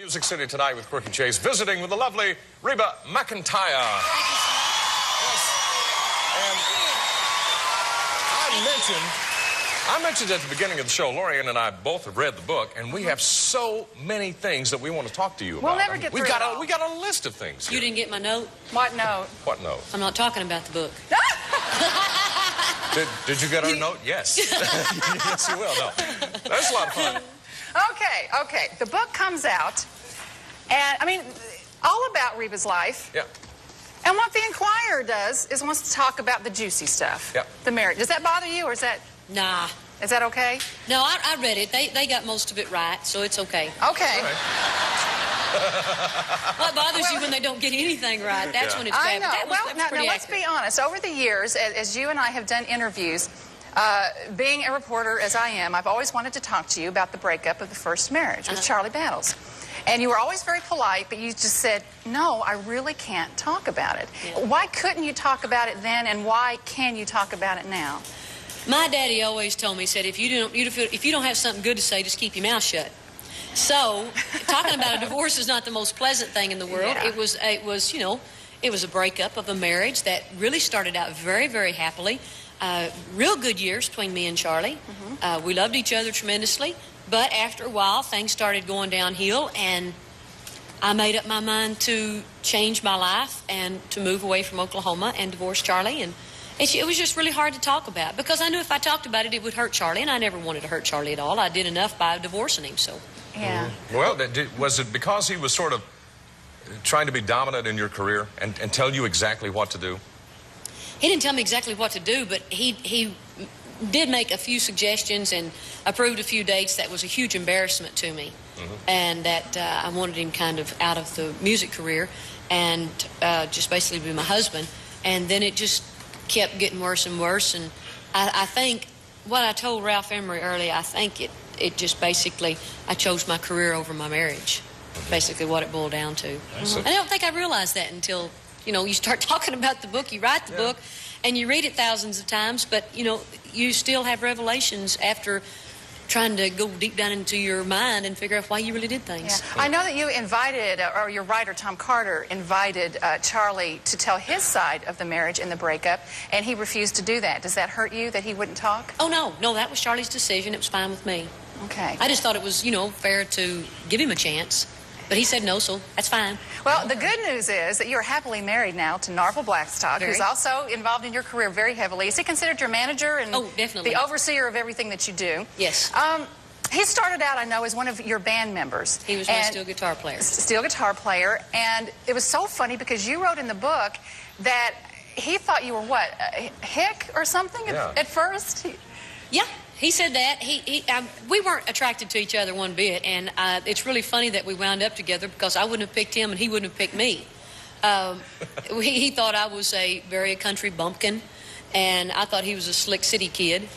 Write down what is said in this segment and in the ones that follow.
Music City tonight with Quirky Chase, visiting with the lovely Reba McEntire. Yes. And I mentioned at the beginning of the show, Lorian and I both have read the book, and we have so many things that we want to talk to you about. We'll never get through it all. We got a list of things here. You didn't get my note? What note? What note? I'm not talking about the book. Did you get our note? Yes. Yes, you will. No. That's a lot of fun. Okay. The book comes out, and, I mean, all about Reba's life. Yeah. And what the Enquirer does is wants to talk about the juicy stuff. Yep. The marriage. Does that bother you, or is that... Nah. Is that okay? No, I read it. They got most of it right, so it's okay. Okay. All right. What bothers you when they don't get anything right? That's when it's I bad. know. Now let's be honest. Over the years, as you and I have done interviews, being a reporter as I am, I've always wanted to talk to you about the breakup of the first marriage with Charlie Battles. And you were always very polite, but you just said, no, I really can't talk about it. Yeah. Why couldn't you talk about it then, and why can you talk about it now? My daddy always told me, he said, if you don't have something good to say, just keep your mouth shut. So, talking about a divorce is not the most pleasant thing in the world. Yeah. It was a breakup of a marriage that really started out very, very happily. Real good years between me and Charlie. Mm-hmm. We loved each other tremendously. But after a while, things started going downhill, and I made up my mind to change my life and to move away from Oklahoma and divorce Charlie. And it was just really hard to talk about, because I knew if I talked about it, it would hurt Charlie, and I never wanted to hurt Charlie at all. I did enough by divorcing him, so... Yeah. Well, was it because he was sort of trying to be dominant in your career and tell you exactly what to do? He didn't tell me exactly what to do, but he did make a few suggestions and approved a few dates that was a huge embarrassment to me. Mm-hmm. And that I wanted him kind of out of the music career and just basically be my husband. And then it just kept getting worse and worse. And I think what I told Ralph Emery earlier, I think it just basically, I chose my career over my marriage. Basically what it boiled down to. And I don't think I realized that until, you start talking about the book, you write the book, and you read it thousands of times, but, you still have revelations after trying to go deep down into your mind and figure out why you really did things. Yeah. I know that you invited, or your writer, Tom Carter, invited Charlie to tell his side of the marriage and the breakup, and he refused to do that. Does that hurt you that he wouldn't talk? Oh, no, that was Charlie's decision. It was fine with me. Okay. I just thought it was, fair to give him a chance. But he said no, so that's fine. Well, the good news is that you're happily married now to Narvel Blackstock, who's also involved in your career very heavily. Is he considered your manager and definitely. the overseer of everything that you do? Yes. He started out, I know, as one of your band members. He was my steel guitar player. Steel guitar player. And it was so funny because you wrote in the book that he thought you were, what, a hick or something at first? Yeah. He said that. We weren't attracted to each other one bit, and it's really funny that we wound up together because I wouldn't have picked him and he wouldn't have picked me. He thought I was a very country bumpkin, and I thought he was a slick city kid,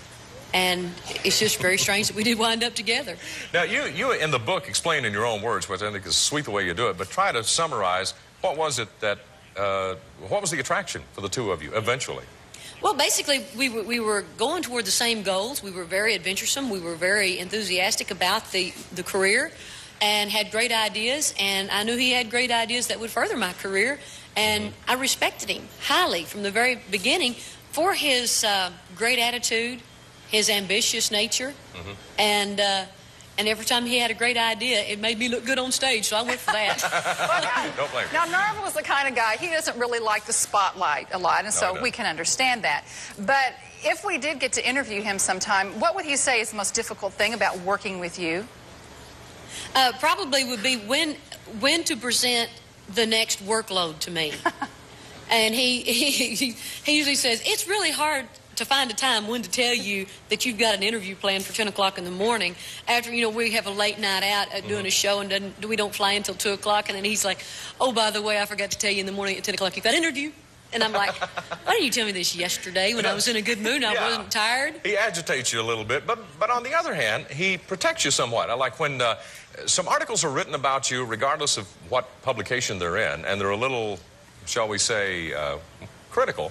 and it's just very strange that we did wind up together. Now, you in the book explain in your own words, which I think is sweet the way you do it, but try to summarize what was it that, what was the attraction for the two of you eventually? Well, basically, we were going toward the same goals. We were very adventuresome. We were very enthusiastic about the career and had great ideas. And I knew he had great ideas that would further my career. And I respected him highly from the very beginning for his great attitude, his ambitious nature. And every time he had a great idea, it made me look good on stage, so I went for that. Don't blame me. Now, Narvel was the kind of guy, he doesn't really like the spotlight a lot, and so we can understand that. But if we did get to interview him sometime, what would you say is the most difficult thing about working with you? Probably would be when to present the next workload to me. And he usually says, it's really hard to find a time when to tell you that you've got an interview planned for 10 o'clock in the morning after, we have a late night out doing a show and we don't fly until 2 o'clock. And then he's like, oh, by the way, I forgot to tell you in the morning at 10 o'clock you've got an interview. And I'm like, why didn't you tell me this yesterday when I was in a good mood and I wasn't tired? He agitates you a little bit, but on the other hand, he protects you somewhat. I like when some articles are written about you, regardless of what publication they're in, and they're a little, shall we say, critical.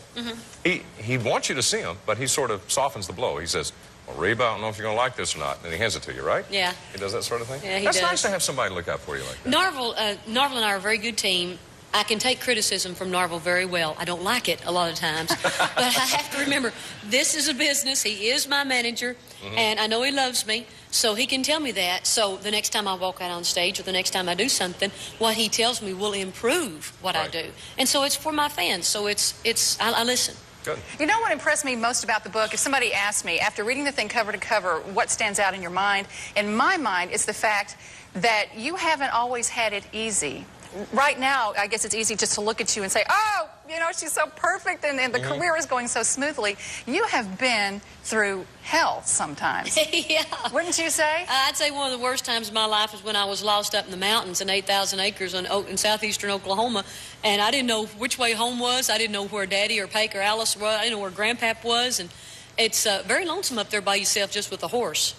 He wants you to see him, but he sort of softens the blow. He says, well, Reba, I don't know if you're going to like this or not. And he hands it to you, right? Yeah. He does that sort of thing? Yeah, he That's does. nice to have somebody look out for you like that. Narvel and I are a very good team. I can take criticism from Narvel very well. I don't like it a lot of times. But I have to remember, this is a business. He is my manager, and I know he loves me, so he can tell me that. So the next time I walk out on stage or the next time I do something, what he tells me will improve what I do. And so it's for my fans. So I listen. Good. You know what impressed me most about the book? If somebody asked me, after reading the thing cover to cover, what stands out in your mind? In my mind, it's the fact that you haven't always had it easy. Right now, I guess it's easy just to look at you and say, oh, you know, she's so perfect and the career is going so smoothly. You have been through hell sometimes. Yeah. Wouldn't you say? I'd say one of the worst times of my life was when I was lost up in the mountains in 8,000 acres in southeastern Oklahoma, and I didn't know which way home was. I didn't know where Daddy or Pake or Alice were. I didn't know where Grandpap was, and it's very lonesome up there by yourself just with a horse.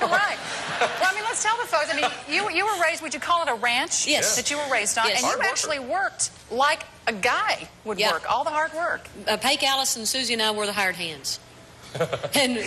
Right. Well, I mean, let's tell the folks. I mean, you were raised, would you call it a ranch? Yes. That you were raised on. Yes. And you Hard worker. actually worked like a guy would work, all the hard work. Pake, Alice, and Susie and I were the hired hands. and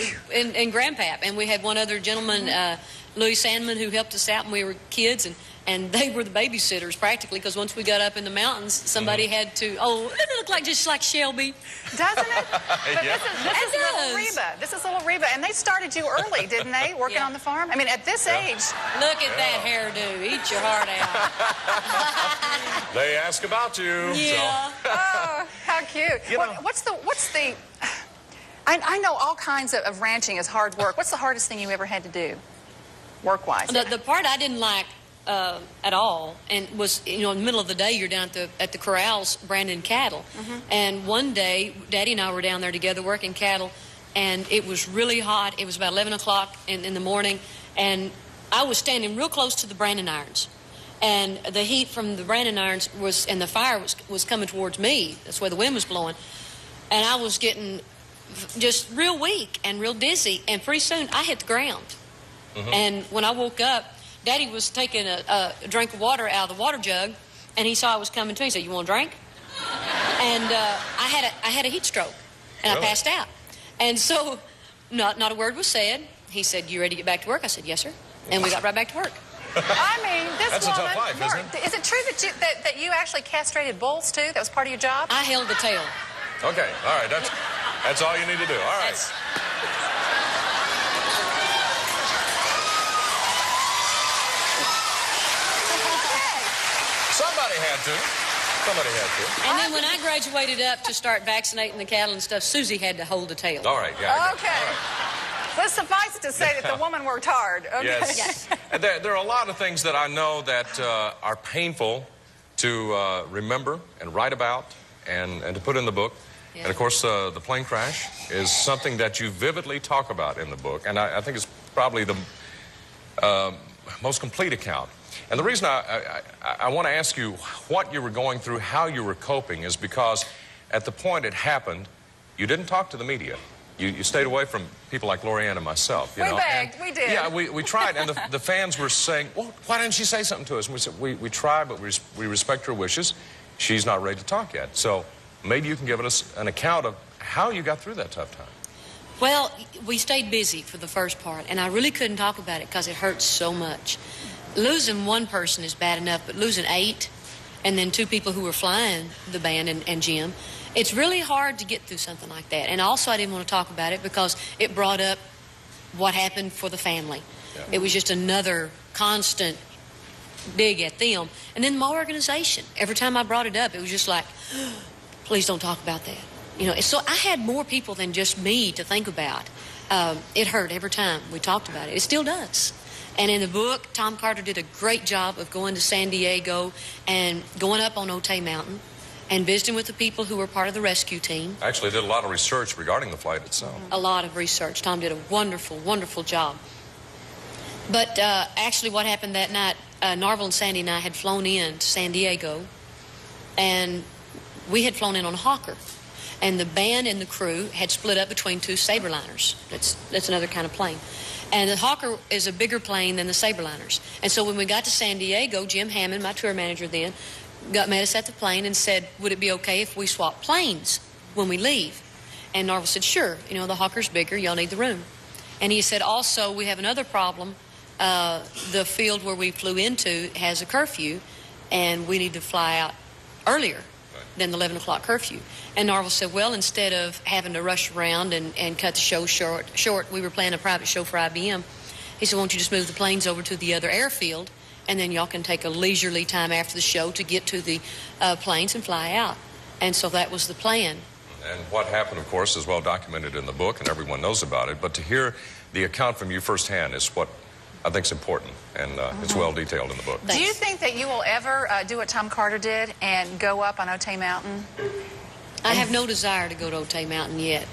Grandpap. And we had one other gentleman, Louis Sandman, who helped us out when we were kids, and they were the babysitters practically, because once we got up in the mountains, somebody had to, doesn't it look like just like Shelby? Doesn't it? But Yeah. this is little Reba. This is little Reba. And they started you early, didn't they, working on the farm? I mean, at this age. Look at that hairdo. Eat your heart out. They ask about you. Yeah. Oh, how cute. You know- What's the I know all kinds of ranching is hard work. What's the hardest thing you ever had to do, work-wise? The part I didn't like at all, and was, in the middle of the day, you're down at the corrals branding cattle. And one day, Daddy and I were down there together working cattle, and it was really hot. It was about 11 o'clock in the morning, and I was standing real close to the branding irons. And the heat from the branding irons and the fire was coming towards me. That's where the wind was blowing. And I was getting just real weak and real dizzy, and pretty soon I hit the ground. And when I woke up, Daddy was taking a drink of water out of the water jug, and he saw I was coming to. He said, "You want a drink?" And I had a heat stroke, and I passed out. And so, not a word was said. He said, "You ready to get back to work?" I said, "Yes, sir." And we got right back to work. I mean, this That's a woman. tough life, isn't it? Is it true that you actually castrated bulls too? That was part of your job? I held the tail. Okay, all right, that's all you need to do. All right. That's- Somebody had to. Somebody had to. And then when I graduated up to start vaccinating the cattle and stuff, Susie had to hold the tail. All right, yeah. I got it. Okay. All right. Let's suffice it to say that the woman worked hard. Okay. Yes. And there are a lot of things that I know that are painful to remember and write about and to put in the book. Yeah. And, of course, the plane crash is something that you vividly talk about in the book. And I think it's probably the most complete account. And the reason I want to ask you what you were going through, how you were coping, is because at the point it happened, you didn't talk to the media. You stayed away from people like Lorianne and myself. We begged. We did. Yeah, we tried. And the fans were saying, well, why didn't she say something to us? And we said, we tried, but we respect her wishes. She's not ready to talk yet. So maybe you can give us an account of how you got through that tough time. Well, we stayed busy for the first part, and I really couldn't talk about it because it hurts so much. Losing one person is bad enough, but losing 8, and then 2 people who were flying the band and Jim, it's really hard to get through something like that. And also, I didn't want to talk about it because it brought up what happened for the family. Yeah. It was just another constant dig at them. And then my organization, every time I brought it up, it was just like, please don't talk about that. So I had more people than just me to think about. It hurt every time we talked about it. It still does. And in the book, Tom Carter did a great job of going to San Diego and going up on Otay Mountain and visiting with the people who were part of the rescue team. I actually did a lot of research regarding the flight itself. A lot of research. Tom did a wonderful, wonderful job. But actually what happened that night, Narvel and Sandy and I had flown in to San Diego, and we had flown in on a Hawker. And the band and the crew had split up between 2 Saberliners. That's another kind of plane. And the Hawker is a bigger plane than the Saberliners. And so when we got to San Diego, Jim Hammond, my tour manager then, met us at the plane and said, would it be okay if we swap planes when we leave? And Narvel said, sure. The Hawker's bigger. Y'all need the room. And he said, also, we have another problem. The field where we flew into has a curfew, and we need to fly out earlier than the 11 o'clock curfew. And Narvel said, well, instead of having to rush around and cut the show short, we were planning a private show for IBM. He said, won't you just move the planes over to the other airfield, and then y'all can take a leisurely time after the show to get to the planes and fly out. And so that was the plan. And what happened, of course, is well documented in the book, and everyone knows about it. But to hear the account from you firsthand is what I think is important, and it's well detailed in the book. Do you think that you will ever do what Tom Carter did and go up on Otay Mountain? I have no desire to go to Otay Mountain yet.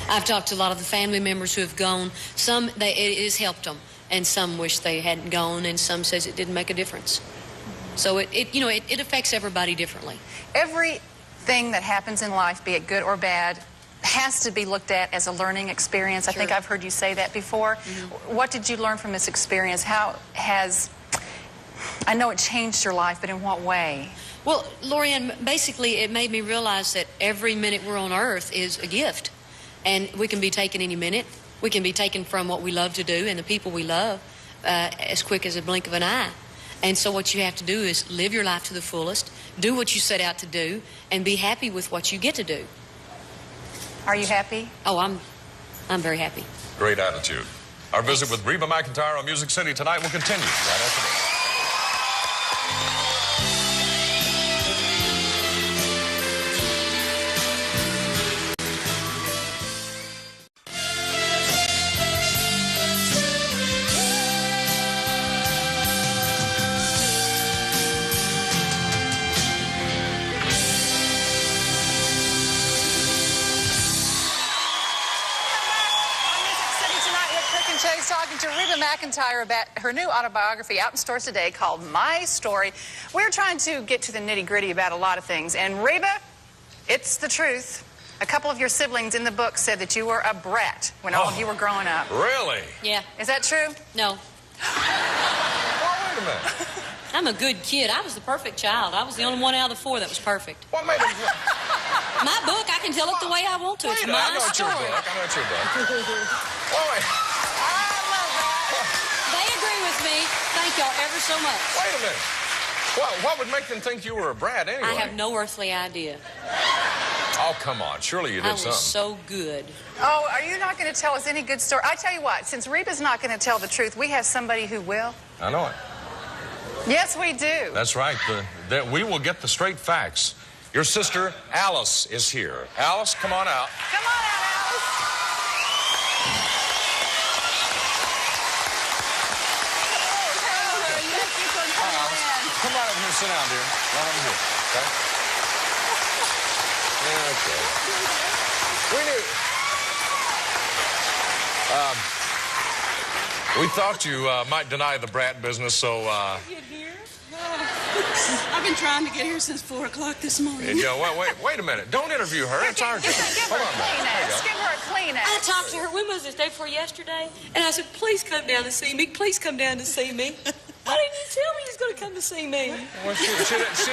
I've talked to a lot of the family members who have gone. Some, it has helped them, and some wish they hadn't gone, and some says it didn't make a difference. So it affects everybody differently. Everything that happens in life, be it good or bad, has to be looked at as a learning experience. I think I've heard you say that before. What did you learn from this experience? How has, I know it changed your life, but in what way? Well, Lorianne, basically it made me realize that every minute we're on Earth is a gift. And we can be taken any minute. We can be taken from what we love to do and the people we love as quick as a blink of an eye. And so what you have to do is live your life to the fullest, do what you set out to do, and be happy with what you get to do. Are you happy? Oh, I'm very happy. Great attitude. Our visit with Reba McEntire on Music City tonight will continue right after this. Talking to Reba McEntire about her new autobiography out in stores today called My Story. We're trying to get to the nitty-gritty about a lot of things. And Reba, it's the truth. A couple of your siblings in the book said that you were a brat when all of you were growing up. Really? Yeah. Is that true? No. Well, wait a minute. I'm a good kid. I was the perfect child. I was the only one out of the four that was perfect. What made him... My book, I can tell it the way I want to. It's my I know it's your story. book. I know it's your book. Well, wait. They agree with me. Thank y'all ever so much. Wait a minute. Well, what would make them think you were a brat anyway? I have no earthly idea. Oh, come on. Surely you did I was something. so good. Oh, are you not going to tell us any good story? I tell you what, since Reba's not going to tell the truth, we have somebody who will. I know it. Yes, we do. That's right. We will get the straight facts. Your sister, Alice, is here. Alice, come on out. Come on out, Alice. Come on over here, sit down, dear. Right over here, okay? Okay. We thought you might deny the brat business, so... Get here? I've been trying to get here since 4 o'clock this morning. Wait a minute. Don't interview her. It's our job. Give her Hold a on a minute. There you Kleenex. go. Give her a Kleenex. I talked to her, when was this, day before yesterday? And I said, please come down and see me. Please come down to see me. Why didn't you tell me you was going to come to see me? Well, she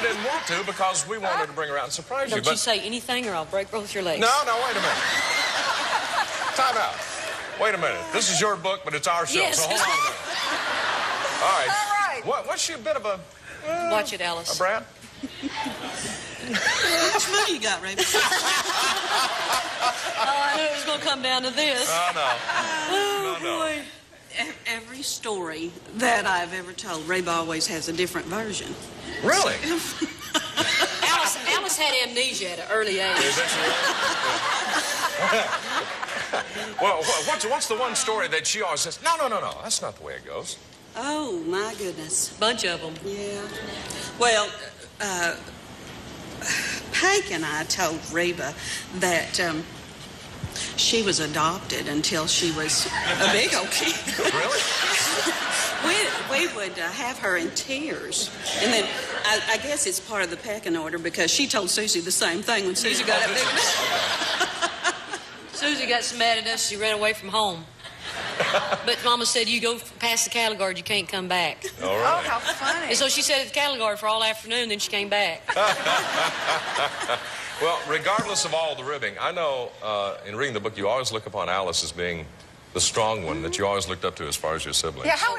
didn't want to because we wanted to bring her out and surprise you. Don't you say anything or I'll break both your legs. No, wait a minute. Time out. Wait a minute. This is your book, but it's our show, Yes. so hold on a minute. All right. All right. What's she a bit of a... Watch it, Alice. A brat? How much money you got, Reba? Oh, I knew it was going to come down to this. Oh, no. Oh, No. boy. Every story that I've ever told, Reba always has a different version. Really? Alice had amnesia at an early age. Is that true? Well, what's the one story that she always says, no, that's not the way it goes? Oh, my goodness. Bunch of them. Yeah. Well, Hank and I told Reba that she was adopted until she was a big old kid. Really? We would have her in tears. And then I guess it's part of the pecking order because she told Susie the same thing when Susie got that big. Susie got so mad at us, she ran away from home. But Mama said, you go past the cattle guard, you can't come back. All Oh, right. how funny. And so she sat at the cattle guard for all afternoon, then she came back. Well, regardless of all the ribbing, I know in reading the book, you always look upon Alice as being the strong one that you always looked up to as far as your siblings. Yeah, how